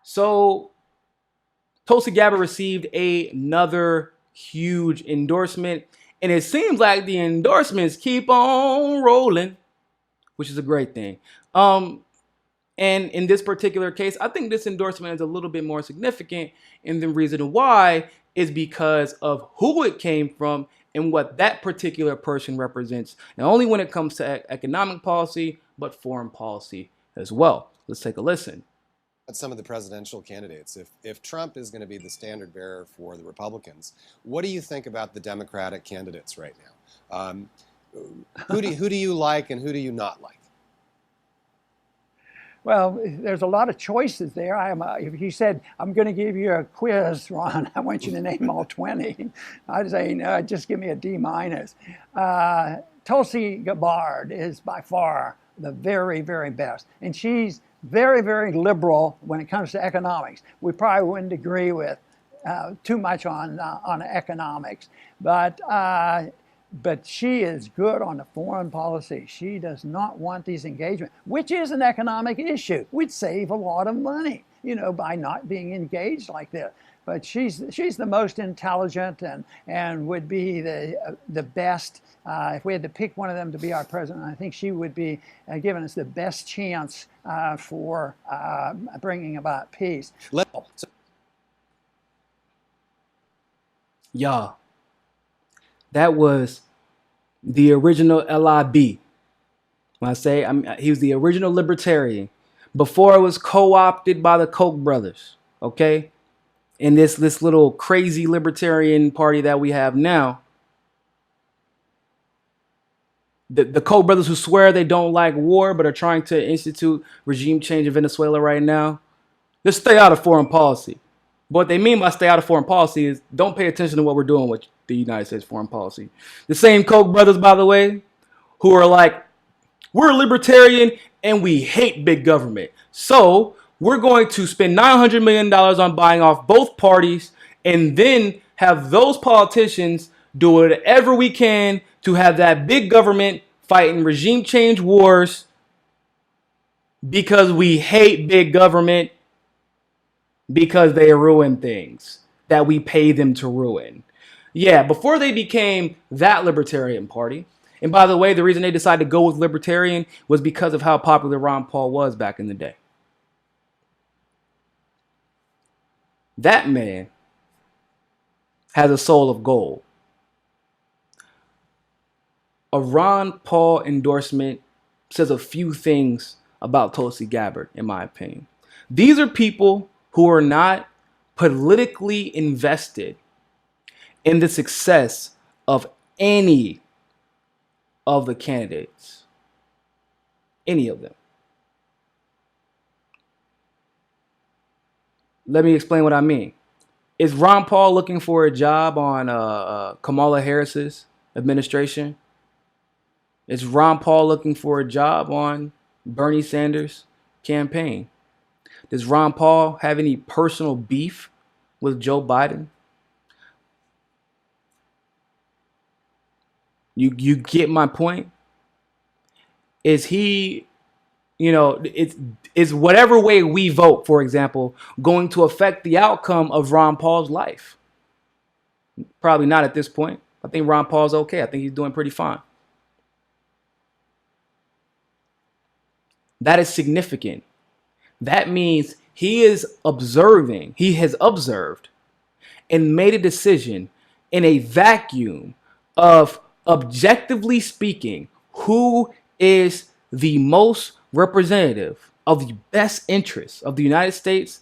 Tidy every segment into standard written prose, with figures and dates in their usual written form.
So Tulsi Gabbard received another huge endorsement, and it seems like the endorsements keep on rolling, which is a great thing. And in this particular case, I think this endorsement is a little bit more significant, and the reason why is because of who it came from and what that particular person represents, not only when it comes to economic policy, but foreign policy as well. Let's take a listen. At some of the presidential candidates. If Trump is going to be the standard bearer for the Republicans, what do you think about the Democratic candidates right now? Who do you like and who do you not like? Well, there's a lot of choices there. If you said, I'm going to give you a quiz, Ron, I want you to name all 20, I'd say, no, just give me a D minus. Tulsi Gabbard is by far the very, very best. And she's very, very liberal when it comes to economics. We probably wouldn't agree with too much on economics, but she is good on the foreign policy. She does not want these engagements, which is an economic issue. We'd save a lot of money, by not being engaged like this. But she's the most intelligent and would be the best. If we had to pick one of them to be our president, I think she would be giving us the best chance for bringing about peace. Y'all, that was the original LIB. When I say he was the original libertarian before it was co-opted by the Koch brothers, okay? And this little crazy libertarian party that we have now, the Koch brothers who swear they don't like war but are trying to institute regime change in Venezuela right now, just stay out of foreign policy. But what they mean by stay out of foreign policy is don't pay attention to what we're doing with the United States foreign policy. The same Koch brothers, by the way, who are like, we're libertarian and we hate big government. So we're going to spend $900 million on buying off both parties and then have those politicians do whatever we can to have that big government fighting regime change wars because we hate big government because they ruin things that we pay them to ruin. Yeah, before they became that libertarian party, and by the way, the reason they decided to go with libertarian was because of how popular Ron Paul was back in the day. That man has a soul of gold. A Ron Paul endorsement says a few things about Tulsi Gabbard, in my opinion. These are people who are not politically invested in the success of any of the candidates. Any of them. Let me explain what I mean. Is Ron Paul looking for a job on Kamala Harris's administration? Is Ron Paul looking for a job on Bernie Sanders' campaign? Does Ron Paul have any personal beef with Joe Biden? You get my point? Is he, is whatever way we vote, for example, going to affect the outcome of Ron Paul's life? Probably not at this point. I think Ron Paul's okay. I think he's doing pretty fine. That is significant. That means he has observed and made a decision in a vacuum of, objectively speaking, who is the most representative of the best interests of the United States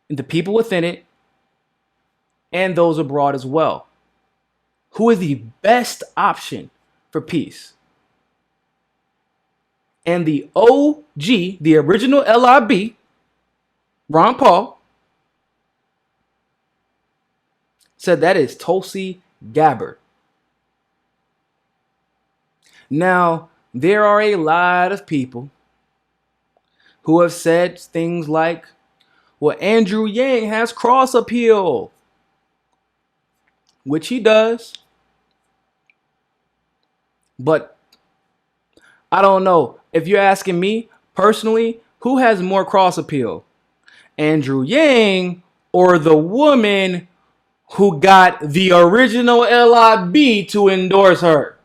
and the people within it and those abroad as well. Who is the best option for peace? And the OG, the original LIB, Ron Paul, said that is Tulsi Gabbard. Now, there are a lot of people who have said things like, well, Andrew Yang has cross appeal, which he does. But I don't know. If you're asking me personally, who has more cross appeal? Andrew Yang or the woman who got the original LIB to endorse her?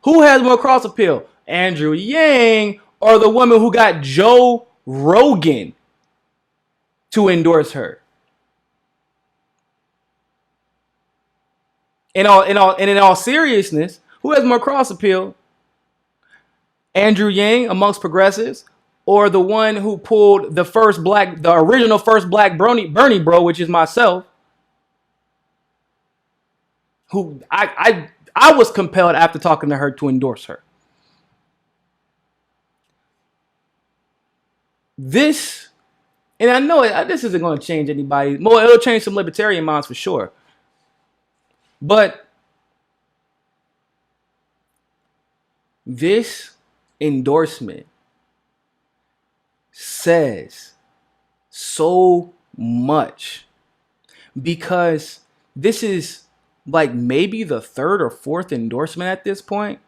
Who has more cross appeal? Andrew Yang or the woman who got Joe Rogan to endorse her? In all seriousness, who has more cross appeal? Andrew Yang amongst progressives, or the one who pulled the original first black Bernie bro, which is myself, who I was compelled after talking to her to endorse her. This, and I know this isn't going to change anybody. Well, it'll change some libertarian minds for sure. But this endorsement says so much, because this is like maybe the third or fourth endorsement at this point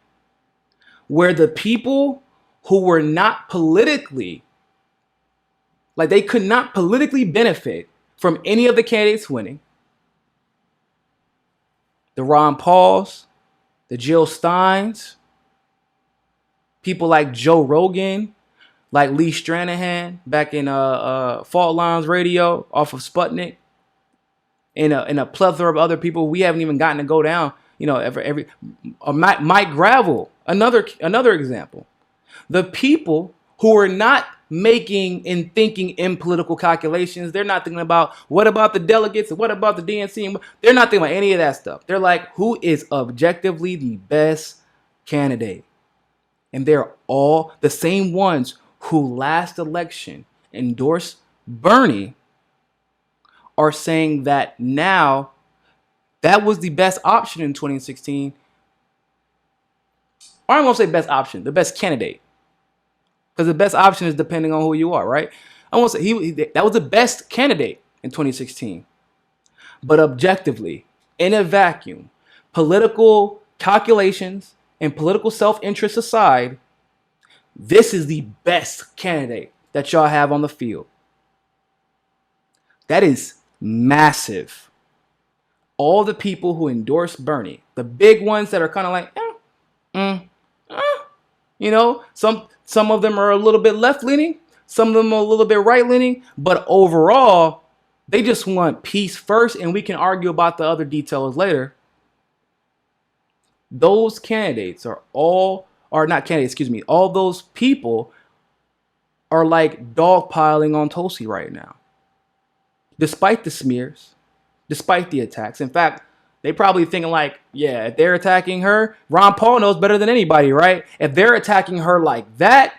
where the people who were not politically, like they could not politically benefit from any of the candidates winning, the Ron Pauls, the Jill Steins, people like Joe Rogan, like Lee Stranahan back in Fault Lines Radio off of Sputnik, and a plethora of other people we haven't even gotten to go down. You know, Mike Gravel, another example. The people who are not making and thinking in political calculations, they're not thinking about what about the delegates and what about the DNC. They're not thinking about any of that stuff. They're like, who is objectively the best candidate? And they're all the same ones who last election endorsed Bernie are saying that now that was the best option in 2016. Or I'm going to say best option, the best candidate. Because the best option is depending on who you are, right? I won't say that was the best candidate in 2016. But objectively, in a vacuum, political calculations and political self-interest aside, this is the best candidate that y'all have on the field. That is massive. All the people who endorse Bernie, the big ones that are kind of like, you know, some of them are a little bit left-leaning, some of them are a little bit right-leaning, but overall, they just want peace first, and we can argue about the other details later. Those candidates all those people are like dogpiling on Tulsi right now. Despite the smears, despite the attacks. In fact, they probably thinking like, yeah, if they're attacking her, Ron Paul knows better than anybody, right? If they're attacking her like that,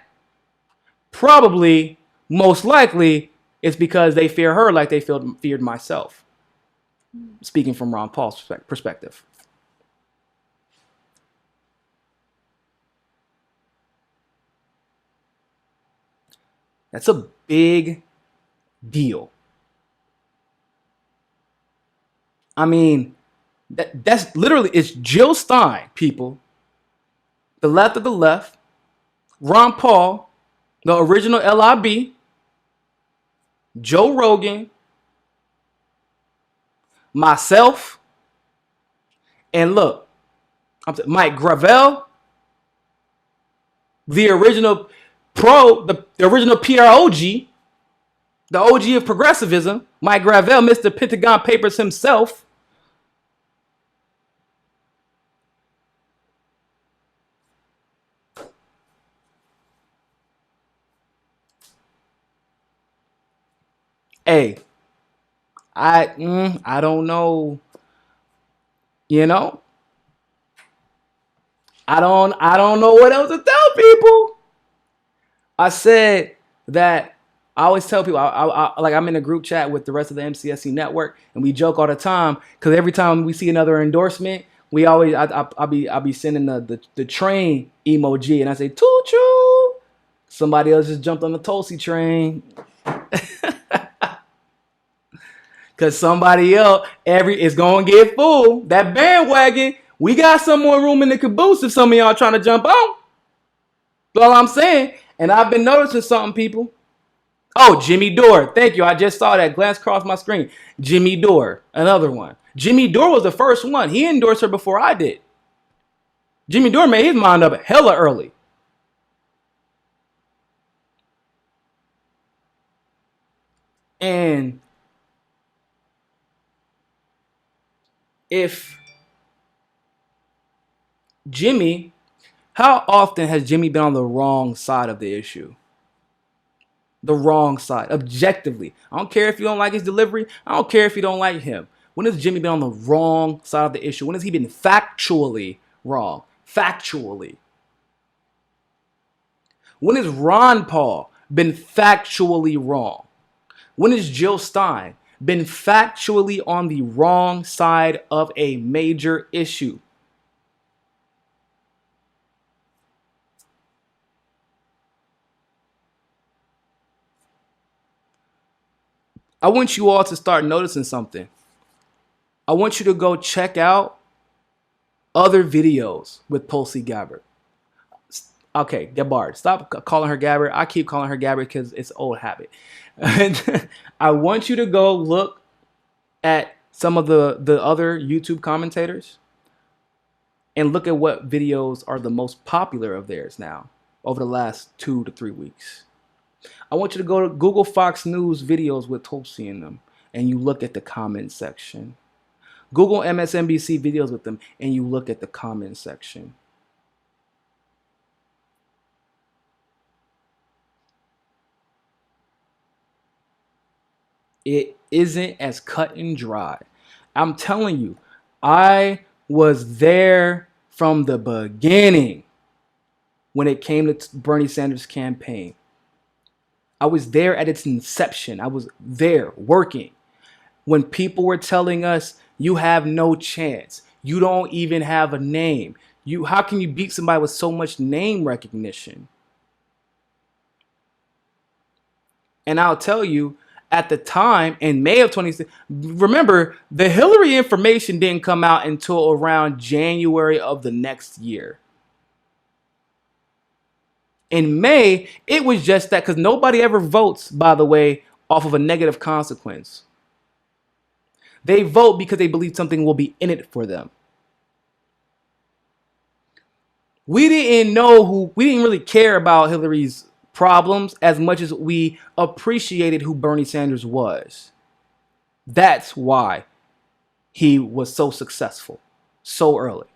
probably, most likely, it's because they fear her like they feared myself. Speaking from Ron Paul's perspective. That's a big deal. I mean, that's literally, it's Jill Stein, people. The left of the left. Ron Paul, the original LIB. Joe Rogan. Myself. And look, Mike Gravel. The original the original PROG, the OG of progressivism, Mike Gravel, Mr. Pentagon Papers himself. Hey, I don't know, you know, I don't know what else to tell people. I said that I always tell people, like I'm in a group chat with the rest of the MCSC network, and we joke all the time because every time we see another endorsement, we always I'll be sending the train emoji, and I say choo choo. Somebody else just jumped on the Tulsi train because somebody else is gonna get full. That bandwagon, we got some more room in the caboose if some of y'all trying to jump on. That's all I'm saying. And I've been noticing something, people. Oh, Jimmy Dore. Thank you. I just saw that. Glance across my screen. Jimmy Dore. Another one. Jimmy Dore was the first one. He endorsed her before I did. Jimmy Dore made his mind up hella early. And if Jimmy, how often has Jimmy been on the wrong side of the issue? The wrong side, objectively. I don't care if you don't like his delivery. I don't care if you don't like him. When has Jimmy been on the wrong side of the issue? When has he been factually wrong? Factually. When has Ron Paul been factually wrong? When has Jill Stein been factually on the wrong side of a major issue? I want you all to start noticing something. I want you to go check out other videos with Tulsi Gabbard. Okay, Gabbard. Stop calling her Gabbard. I keep calling her Gabbard because it's an old habit. And I want you to go look at some of the other YouTube commentators and look at what videos are the most popular of theirs now over the last 2 to 3 weeks. I want you to go to Google Fox News videos with Tulsi in them, and you look at the comment section. Google MSNBC videos with them, and you look at the comment section. It isn't as cut and dry. I'm telling you, I was there from the beginning when it came to Bernie Sanders' campaign. I was there at its inception. I was there working when people were telling us, you have no chance. You don't even have a name. How can you beat somebody with so much name recognition? And I'll tell you, at the time, in May of 2016, remember, the Hillary information didn't come out until around January of the next year. In May, it was just that, because nobody ever votes, by the way, off of a negative consequence. They vote because they believe something will be in it for them. We didn't really care about Hillary's problems as much as we appreciated who Bernie Sanders was. That's why he was so successful so early.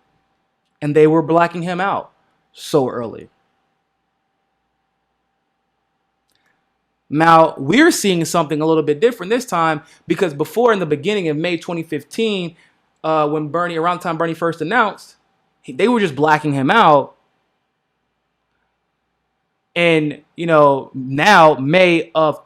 And they were blacking him out so early. Now, we're seeing something a little bit different this time, because before, in the beginning of May 2015, around the time Bernie first announced, they were just blacking him out. And, now May of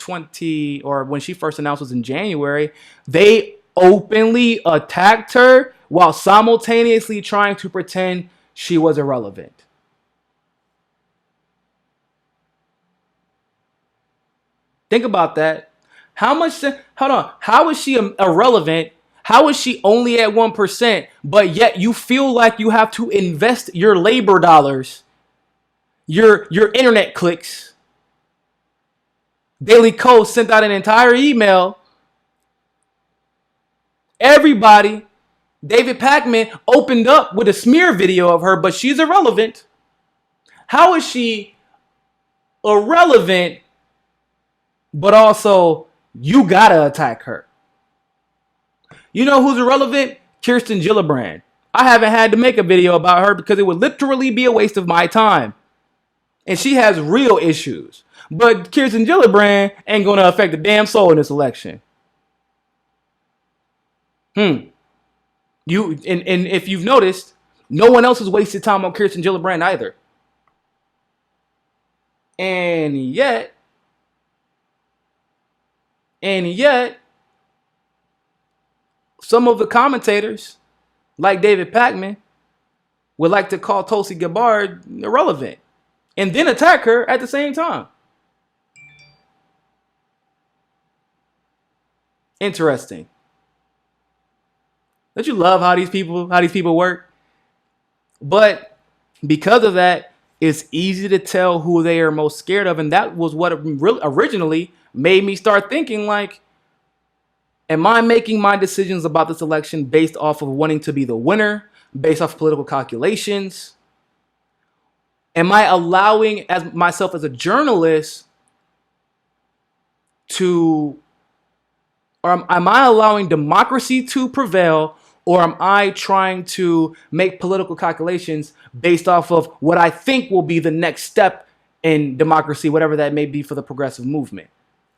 or when she first announced was in January, they openly attacked her while simultaneously trying to pretend she was irrelevant. Think about that. How is she irrelevant? How is she only at 1%, but yet you feel like you have to invest your labor dollars, your internet clicks? Daily Kos sent out an entire email. Everybody, David Pakman opened up with a smear video of her, but she's irrelevant. How is she irrelevant, but also you gotta attack her? You know who's irrelevant? Kirsten Gillibrand. I haven't had to make a video about her because it would literally be a waste of my time. And she has real issues. But Kirsten Gillibrand ain't gonna affect a damn soul in this election. And if you've noticed, no one else has wasted time on Kirsten Gillibrand either. And yet, some of the commentators, like David Pakman, would like to call Tulsi Gabbard irrelevant and then attack her at the same time. Interesting. Don't you love how these people work? But because of that, it's easy to tell who they are most scared of, and that was what originally made me start thinking like, am I making my decisions about this election based off of wanting to be the winner, based off political calculations? Am I allowing as myself as a journalist to, or am I allowing democracy to prevail, or am I trying to make political calculations based off of what I think will be the next step in democracy, whatever that may be for the progressive movement?